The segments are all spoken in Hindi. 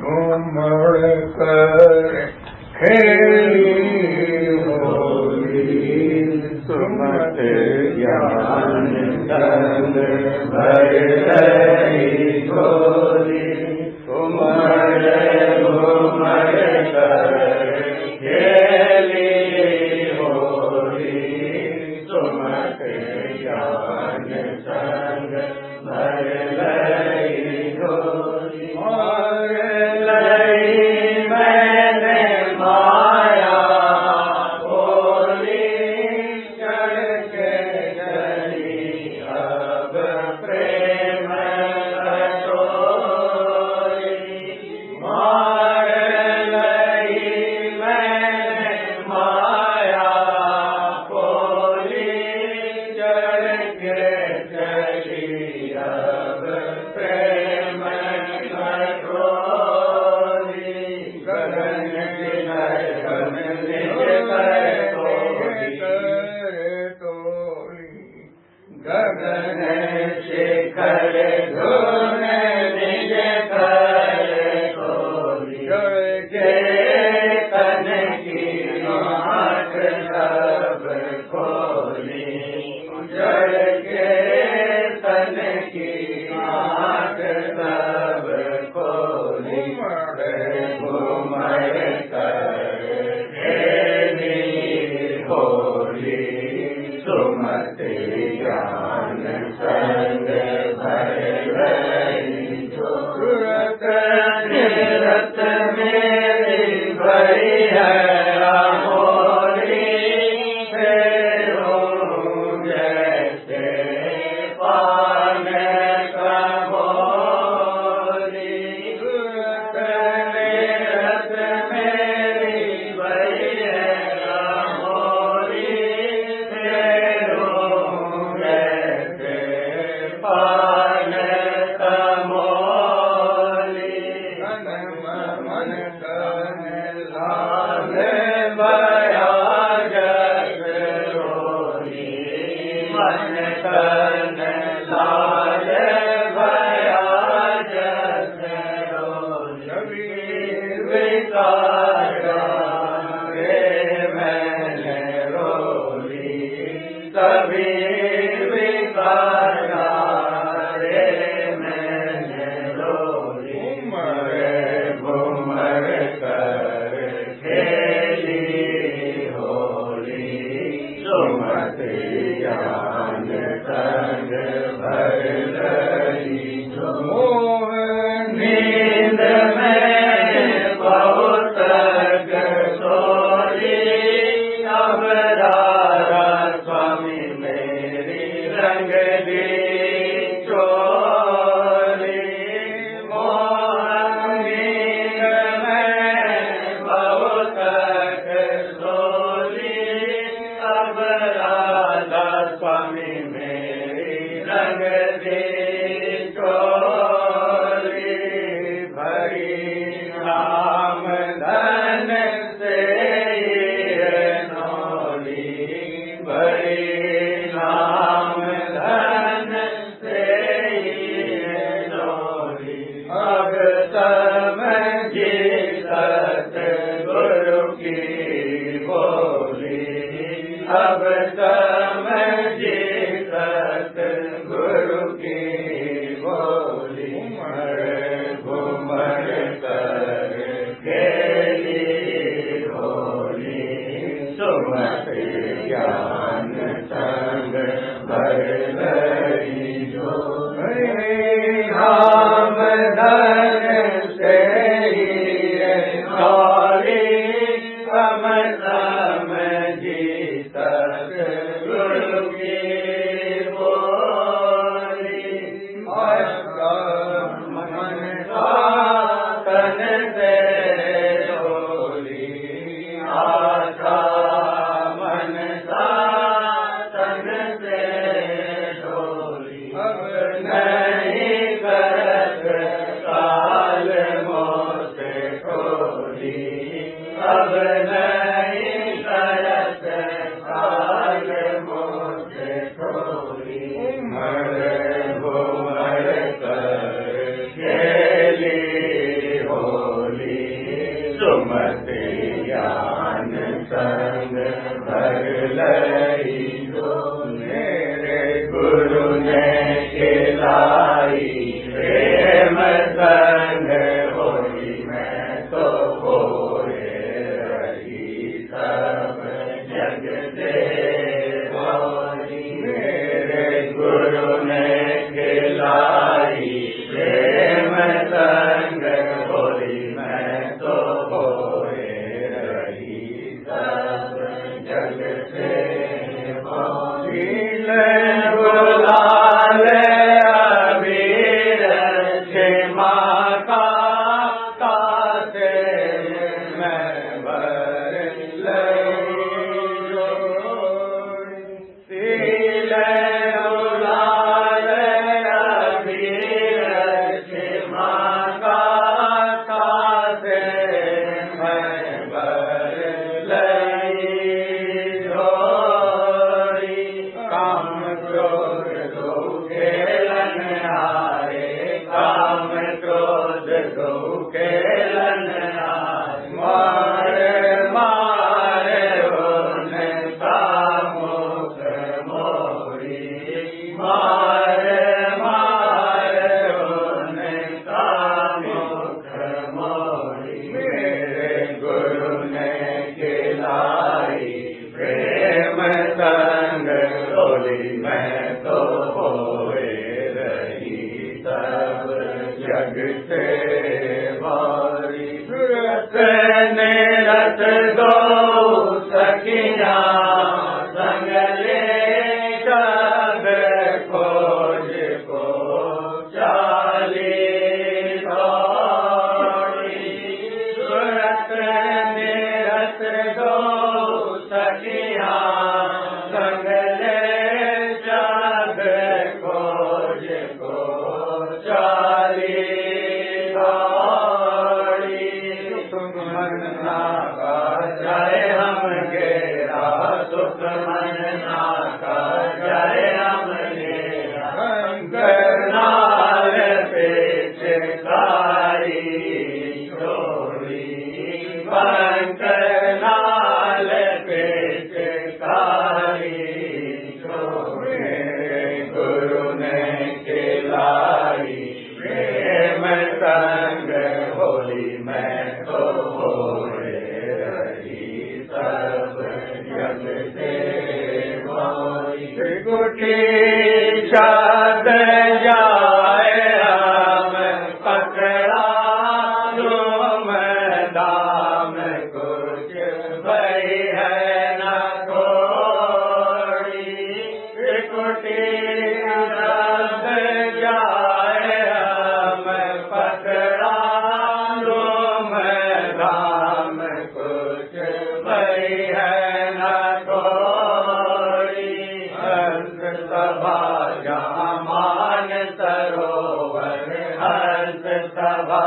घुमड़ कर खेली होली सुमत ज्ञान संग भर रही गोरी घुमड़ घुमड़ कर खेली होली सुमत ज्ञान संग भर रही गोरी और लई मैंने माया होली चढ़ के चली अब प्रेम कटोरी मार लई मैंने माया होली चढ़ के चली अब प्रेम कटोरी गगन किनारे गगन शिखर धुन निज कर कोरी के तन की आँख सब खोली जड़ के तन की आँख सब खोली घुमड़ कर खेली होली सुमत ज्ञान संग भर रही सुरत निरत मेरी भरी है होली फेरो जैसे पान कबोली सुरत निरत मेरी भरी है होली फेरो जैसे पान कमोली मन तन लाल बया जग रोली मन तन लाल बया जग रोली विकार रे मैंने रोली कभी विकार रे मैंने रोली घुमड़ कर खेली होली सुमत ज्ञान संग भर रही मोह नींद में बहुत सोली अब राधा स्वामी मेरी रंग दी चोली मोह नींद में बहुत सोली अब राधा स्वामी मेरी रंग दी चोली भरी नाम धन से ये नौली भरी नाम धन से ये नौली अब समझी सतगुरु की बोली अब समझी सतगुरु की बोली घुमड़ कर खेली होली सुमत ज्ञान संग भर रही जो नाम धन से ये नौली हम समझी सतगुरु की बोली मन तन से डोली आशा मन तन से डोली अब नहीं कर क्रोध दो खेलन मारे मारे उनका मुख मोरी मारे मारे उनका मुख मोरी मेरे गुरु ने खिलाई प्रेम संग बोली मैं तो होए रही सब जग से बारी सुरत निरत दो सखियां संग ले सब खोज को चाली दौड़ी सुरत निरत दो सखियां संग ले सब खोज को चाली दौड़ी सुख मन ना का जाए हम गेरा सुख मन ना का जाए हम गेरा करनाल पेच कारी छोड़ी करनाल पेच कारी छोड़े गुरु ने खिलाई प्रेम संग होली मैं तो होए रही सब जग से गुटी चाद जाए हम पकड़ा तुम दाम कुछ भई है न थोड़ी गुटी चाद जाए हम पकड़ा तुम दाम कुछ भई है न थोड़ी हंस सभा जहाँ मान सरोवर हंस सभा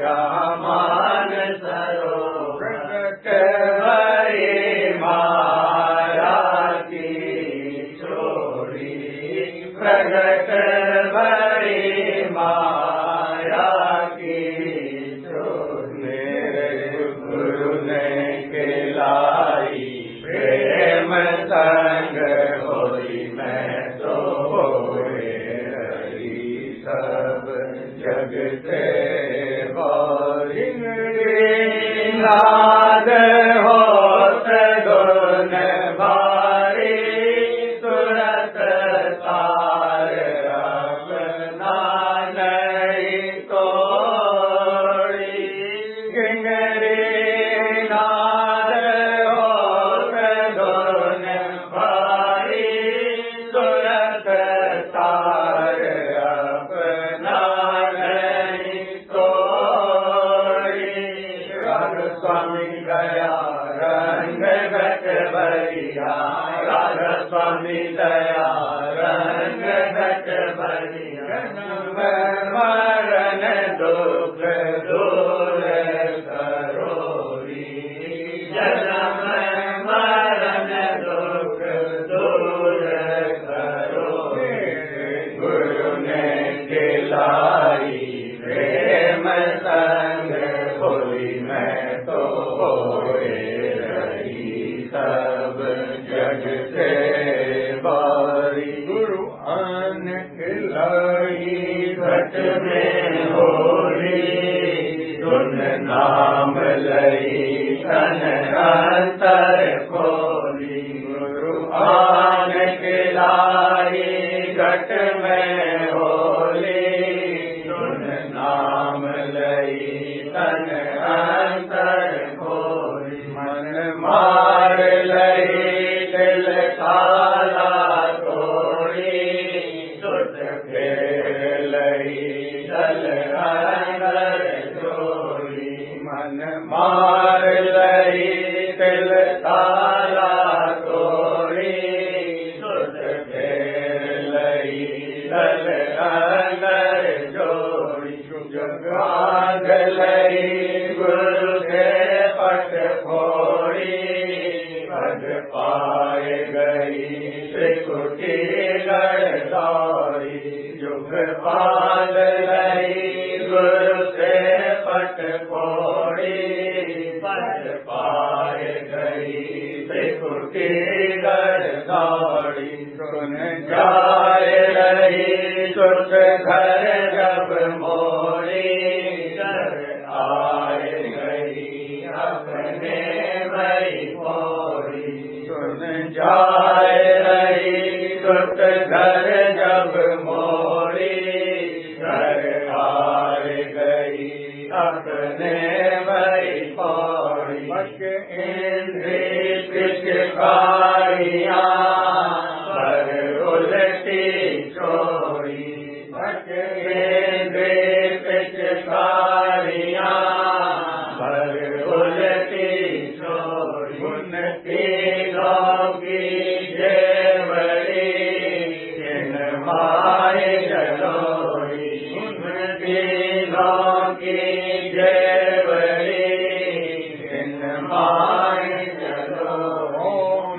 जहाँ मान सरोवर भई माया की छोड़ी प्रगट भई माया की छोड़ी मेरे गुरु ने खिलाई प्रेम संग होली मैं तो होए रही सब जग से बारी नाद होत गुण भारी सुरत तार अपना नहीं तोड़ी गिंगरी नाद होत गुण भारी सुरत तार अपना नहीं तोड़ी राधा स्वामी गया रंग घट भरिया राधा स्वामी दया रंग घट भरिया मरण दुख दूर करोरी जन्म मरण दुख दूर करोरी गुरु ने खिलाई प्रेम संग होली मैं तो होए रही सब जग से बारी गुरु आन खिलाई घट में होली धुन नाम लई तन अंतर खोली गुरु आन खिलाई घट में होली धुन नाम लई तन अंतर खोली मन मार लई दिल काला तोड़ी सुट फेर लई दल अंदर जोड़ी मन मार लई दिल काला तोड़ी सुट फेर लई दल अंदर जोड़ी जगाग लई गुरु के पट फोड़ी पद पाए गई त्रिकुटी गढ़ दौड़ी जुग पाल लई गुरु छूटी घर दौड़ी सुन जाए रही सुख घर जब मोड़ी आए गई अपने भई पौड़ी सुन जाए रही सुख घर जब मोड़ी घर आए गई अपने भई पौड़ी इंद्री पिचकारियां पर उलटी छोड़ी इंद्री पिचकारियां पर उलटी छोड़ी उनकी लोगी जेवड़ी इन माए जलोड़ी उनकी लोगी जेवड़ी इन माए जलोड़ी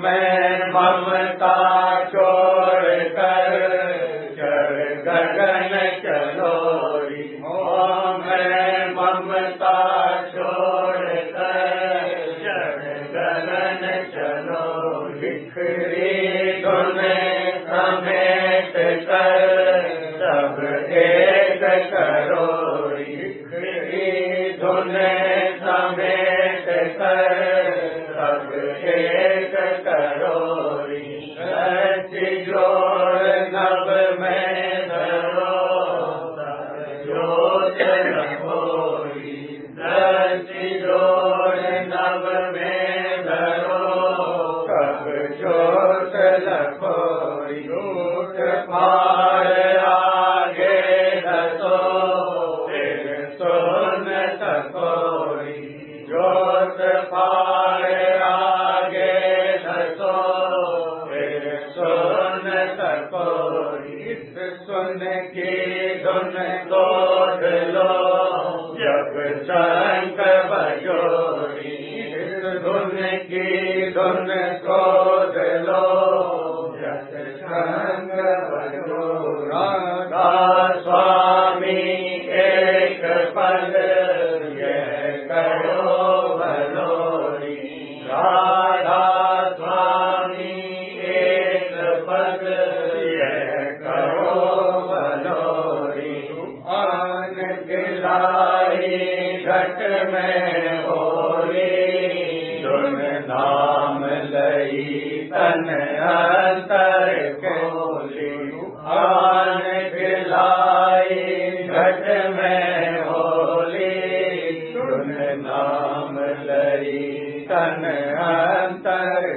मैं ममता छोड़ कर चढ़ गगन चलोरी मैं ममता छोड़ कर चढ़ गगन चलो बिखरी धुन समेट कर सब एक करोड़ी बिखरी धुन समेट कर सब एक करोड़ी रची जोड़ नभ में धरो जोत लखोरी रची जोड़ नभ में धरो कब जोत लखोरी झूठ पार आगे दसो फिर सुन सकोरी जोत पार आगे दसो फिर सुन सकोरी सुन की धुन गोद लो जब शंख बजोरी धुन की धुन गोद लो जब शंख बजोरी राधा स्वामी एक पद यह करो भलोरी राधा स्वामी एक पद यह करो भलोरी आन गिलाई घट में होली धुन नाम लई तन अंतर खोली आन गिलाई घट में होली धुन नाम लई तन अंतर